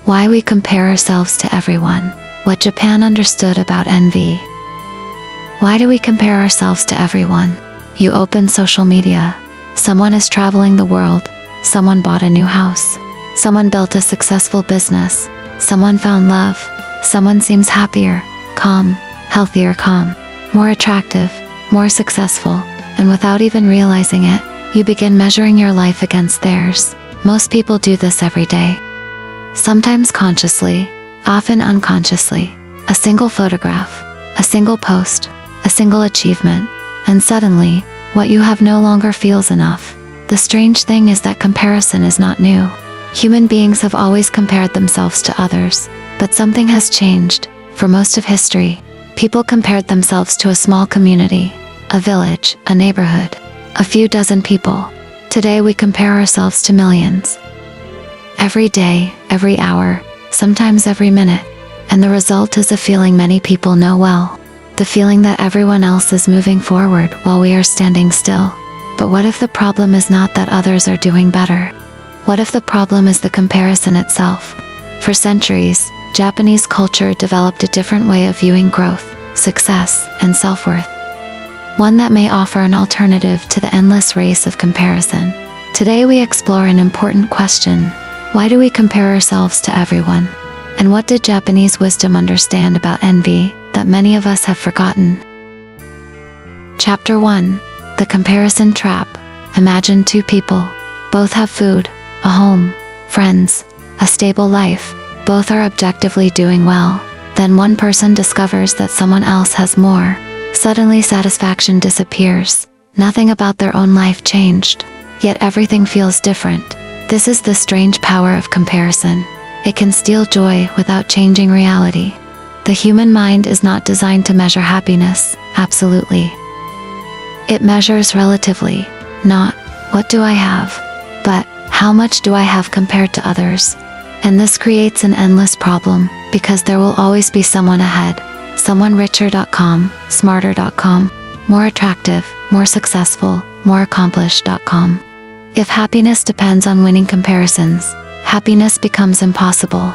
Why we compare ourselves to everyone. What Japan understood about envy. Why do we compare ourselves to everyone? You open social media. Someone is traveling the world. Someone bought a new house. Someone built a successful business. Someone found love. Someone seems happier, calm, healthier, more attractive, more successful, and without even realizing it, you begin measuring your life against theirs. Most people do this every day. Sometimes consciously, often unconsciously. A single photograph, a single post, a single achievement, and suddenly, what you have no longer feels enough. The strange thing is that comparison is not new. Human beings have always compared themselves to others, but something has changed. For most of history, people compared themselves to a small community, a village, a neighborhood, a few dozen people. Today we compare ourselves to millions. Every day, every hour, sometimes every minute, and the result is a feeling many people know well. The feeling that everyone else is moving forward while we are standing still. But what if the problem is not that others are doing better? What if the problem is the comparison itself? For centuries, Japanese culture developed a different way of viewing growth, success, and self-worth. One that may offer an alternative to the endless race of comparison. Today we explore an important question. Why do we compare ourselves to everyone? And what did Japanese wisdom understand about envy that many of us have forgotten? Chapter 1. The Comparison Trap. Imagine two people. Both have food, a home, friends, a stable life. Both are objectively doing well. Then one person discovers that someone else has more. Suddenly satisfaction disappears. Nothing about their own life changed. Yet everything feels different. This is the strange power of comparison. It can steal joy without changing reality. The human mind is not designed to measure happiness, absolutely. It measures relatively, not, what do I have? But, how much do I have compared to others? And this creates an endless problem, because there will always be someone ahead. Someone richer.com, smarter.com, more attractive, more successful, more accomplished.com. If happiness depends on winning comparisons, happiness becomes impossible.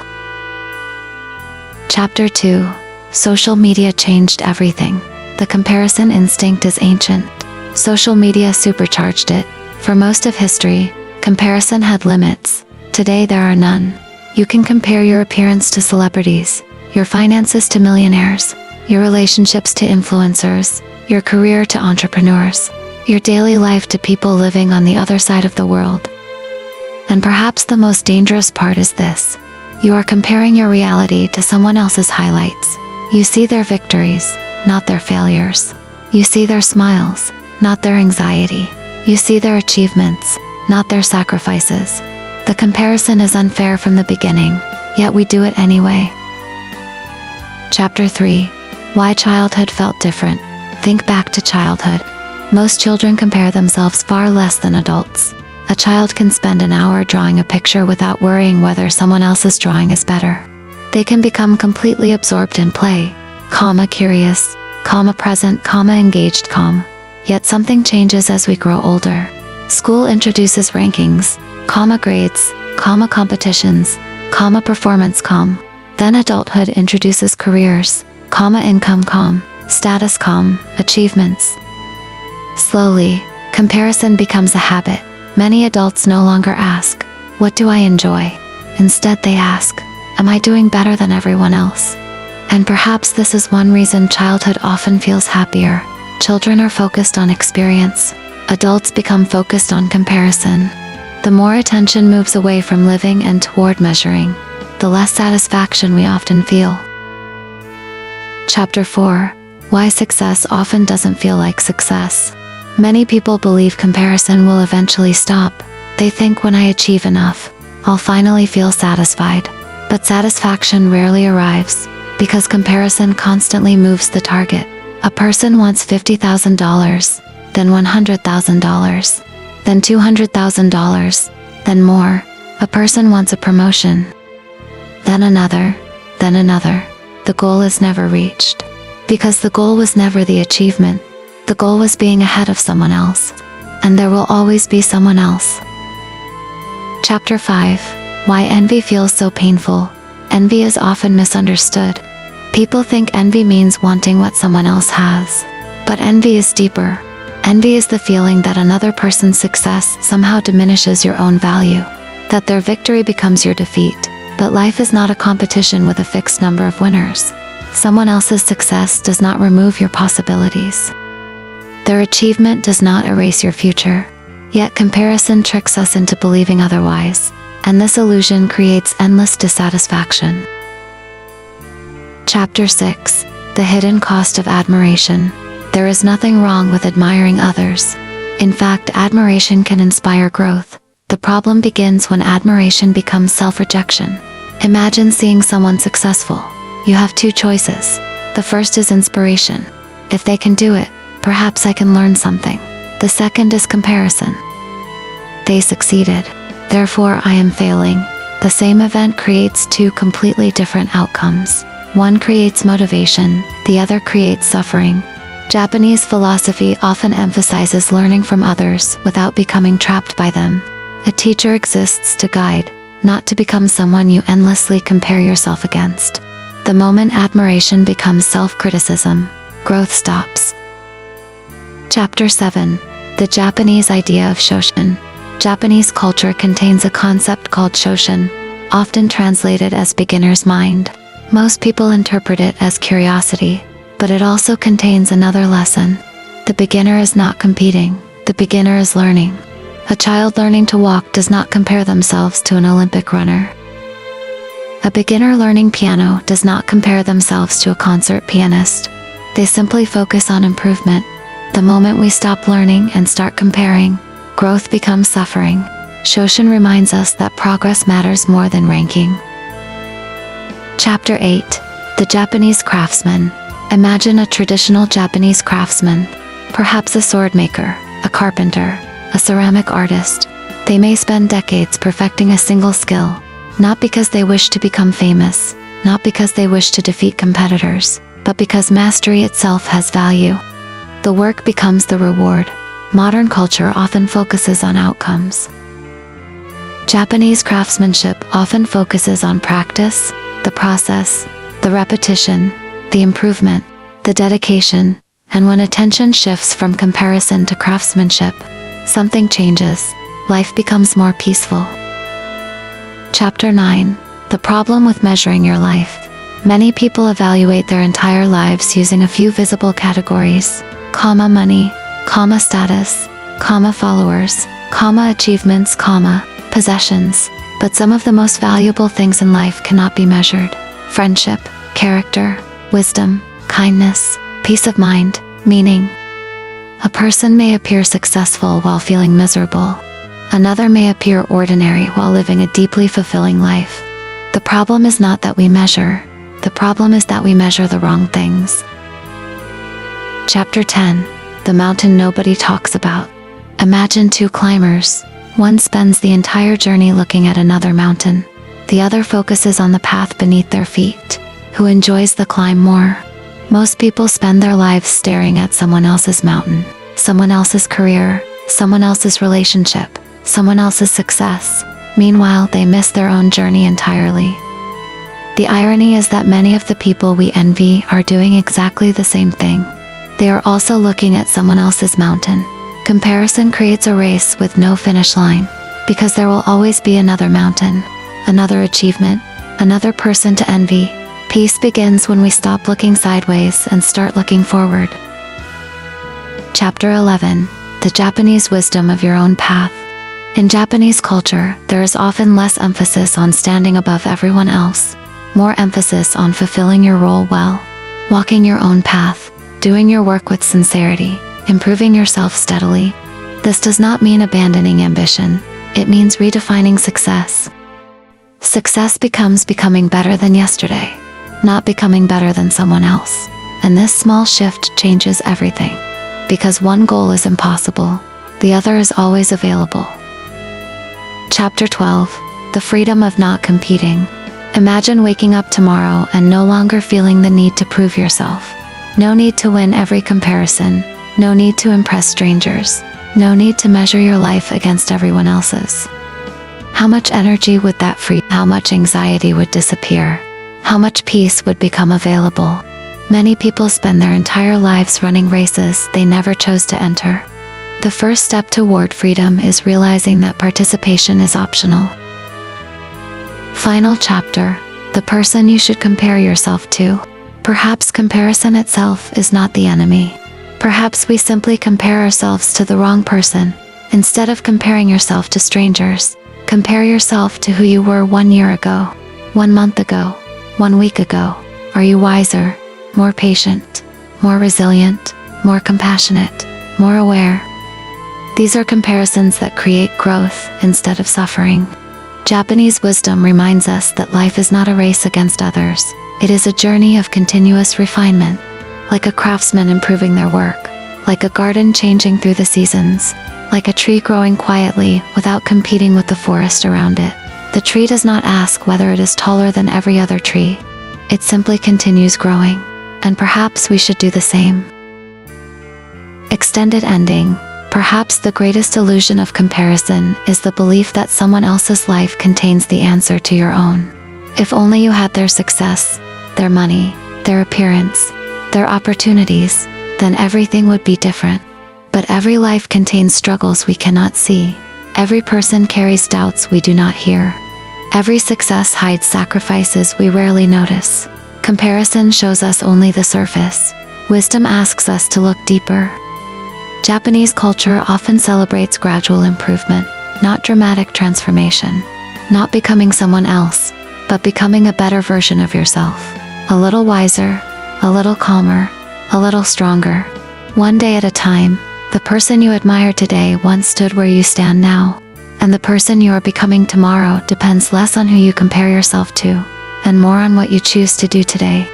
Chapter 2. Social media changed everything. The comparison instinct is ancient. Social media supercharged it. For most of history, comparison had limits. Today there are none. You can compare your appearance to celebrities, your finances to millionaires, your relationships to influencers, your career to entrepreneurs, your daily life to people living on the other side of the world. And perhaps the most dangerous part is this. You are comparing your reality to someone else's highlights. You see their victories, not their failures. You see their smiles, not their anxiety. You see their achievements, not their sacrifices. The comparison is unfair from the beginning, yet we do it anyway. Chapter 3. Why childhood felt different. Think back to childhood. Most children compare themselves far less than adults. A child can spend an hour drawing a picture without worrying whether someone else's drawing is better. They can become completely absorbed in play, curious, present, engaged, Yet something changes as we grow older. School introduces rankings, grades, competitions, performance, Then adulthood introduces careers, income, status, achievements. Slowly, comparison becomes a habit. Many adults no longer ask, what do I enjoy? Instead they ask, am I doing better than everyone else? And perhaps this is one reason childhood often feels happier. Children are focused on experience. Adults become focused on comparison. The more attention moves away from living and toward measuring, the less satisfaction we often feel. Chapter 4. Why success often doesn't feel like success. Many people believe comparison will eventually stop. They think when I achieve enough, I'll finally feel satisfied. But satisfaction rarely arrives, because comparison constantly moves the target. A person wants $50,000, then $100,000, then $200,000, then more. A person wants a promotion, then another, then another. The goal is never reached. Because the goal was never the achievement. The goal was being ahead of someone else. And there will always be someone else. Chapter 5. Why envy feels so painful. Envy is often misunderstood. People think envy means wanting what someone else has. But envy is deeper. Envy is the feeling that another person's success somehow diminishes your own value, that their victory becomes your defeat. But life is not a competition with a fixed number of winners. Someone else's success does not remove your possibilities. Their achievement does not erase your future. Yet comparison tricks us into believing otherwise, and this illusion creates endless dissatisfaction. Chapter 6. The Hidden Cost of Admiration. There is nothing wrong with admiring others. In fact, admiration can inspire growth. The problem begins when admiration becomes self-rejection. Imagine seeing someone successful. You have two choices. The first is inspiration. If they can do it, perhaps I can learn something. The second is comparison. They succeeded, therefore I am failing. The same event creates two completely different outcomes. One creates motivation, the other creates suffering. Japanese philosophy often emphasizes learning from others without becoming trapped by them. A teacher exists to guide, not to become someone you endlessly compare yourself against. The moment admiration becomes self-criticism, growth stops. Chapter 7. The Japanese idea of shoshin. Japanese culture contains a concept called shoshin, often translated as beginner's mind. Most people interpret it as curiosity, but it also contains another lesson. The beginner is not competing, the beginner is learning. A child learning to walk does not compare themselves to an Olympic runner. A beginner learning piano does not compare themselves to a concert pianist. They simply focus on improvement. The moment we stop learning and start comparing, growth becomes suffering. Shoshin reminds us that progress matters more than ranking. Chapter 8. The Japanese Craftsman. Imagine a traditional Japanese craftsman, perhaps a sword maker, a carpenter, a ceramic artist. They may spend decades perfecting a single skill, not because they wish to become famous, not because they wish to defeat competitors, but because mastery itself has value. The work becomes the reward. Modern culture often focuses on outcomes. Japanese craftsmanship often focuses on practice, the process, the repetition, the improvement, the dedication, and when attention shifts from comparison to craftsmanship, something changes. Life becomes more peaceful. Chapter 9. The Problem with Measuring Your Life. Many people evaluate their entire lives using a few visible categories, money, status, followers, achievements, possessions. But some of the most valuable things in life cannot be measured. Friendship, character, wisdom, kindness, peace of mind, meaning. A person may appear successful while feeling miserable. Another may appear ordinary while living a deeply fulfilling life. The problem is not that we measure. The problem is that we measure the wrong things. Chapter 10. The Mountain Nobody Talks About. Imagine two climbers. One spends the entire journey looking at another mountain. The other focuses on the path beneath their feet. Who enjoys the climb more? Most people spend their lives staring at someone else's mountain, someone else's career, someone else's relationship, someone else's success. Meanwhile, they miss their own journey entirely. The irony is that many of the people we envy are doing exactly the same thing. They are also looking at someone else's mountain. Comparison creates a race with no finish line, because there will always be another mountain, another achievement, another person to envy. Peace begins when we stop looking sideways and start looking forward. Chapter 11. The Japanese Wisdom of Your Own Path. In Japanese culture, there is often less emphasis on standing above everyone else, more emphasis on fulfilling your role well, walking your own path, doing your work with sincerity, improving yourself steadily. This does not mean abandoning ambition. It means redefining success. Success becomes becoming better than yesterday, not becoming better than someone else. And this small shift changes everything. Because one goal is impossible, the other is always available. Chapter 12. The Freedom of Not Competing. Imagine waking up tomorrow and no longer feeling the need to prove yourself. No need to win every comparison. No need to impress strangers. No need to measure your life against everyone else's. How much energy would that free? How much anxiety would disappear? How much peace would become available? Many people spend their entire lives running races they never chose to enter. The first step toward freedom is realizing that participation is optional. Final chapter: the person you should compare yourself to. Perhaps comparison itself is not the enemy. Perhaps we simply compare ourselves to the wrong person. Instead of comparing yourself to strangers, compare yourself to who you were 1 year ago, 1 month ago, 1 week ago. Are you wiser, more patient, more resilient, more compassionate, more aware? These are comparisons that create growth instead of suffering. Japanese wisdom reminds us that life is not a race against others. It is a journey of continuous refinement, like a craftsman improving their work, like a garden changing through the seasons, like a tree growing quietly without competing with the forest around it. The tree does not ask whether it is taller than every other tree. It simply continues growing, and perhaps we should do the same. Extended ending. Perhaps the greatest illusion of comparison is the belief that someone else's life contains the answer to your own. If only you had their success, their money, their appearance, their opportunities, then everything would be different. But every life contains struggles we cannot see. Every person carries doubts we do not hear. Every success hides sacrifices we rarely notice. Comparison shows us only the surface. Wisdom asks us to look deeper. Japanese culture often celebrates gradual improvement, not dramatic transformation. Not becoming someone else, but becoming a better version of yourself. A little wiser, a little calmer, a little stronger. One day at a time. The person you admire today once stood where you stand now. And the person you are becoming tomorrow depends less on who you compare yourself to, and more on what you choose to do today.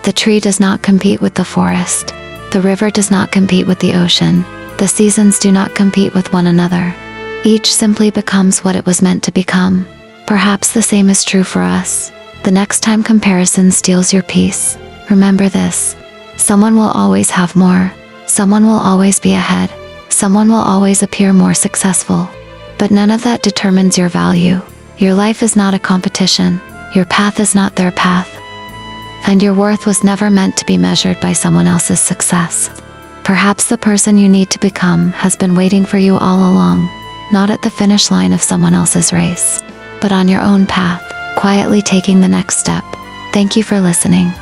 The tree does not compete with the forest. The river does not compete with the ocean. The seasons do not compete with one another. Each simply becomes what it was meant to become. Perhaps the same is true for us. The next time comparison steals your peace, remember this: someone will always have more. Someone will always be ahead. Someone will always appear more successful. But none of that determines your value. Your life is not a competition. Your path is not their path. And your worth was never meant to be measured by someone else's success. Perhaps the person you need to become has been waiting for you all along, not at the finish line of someone else's race, but on your own path, quietly taking the next step. Thank you for listening.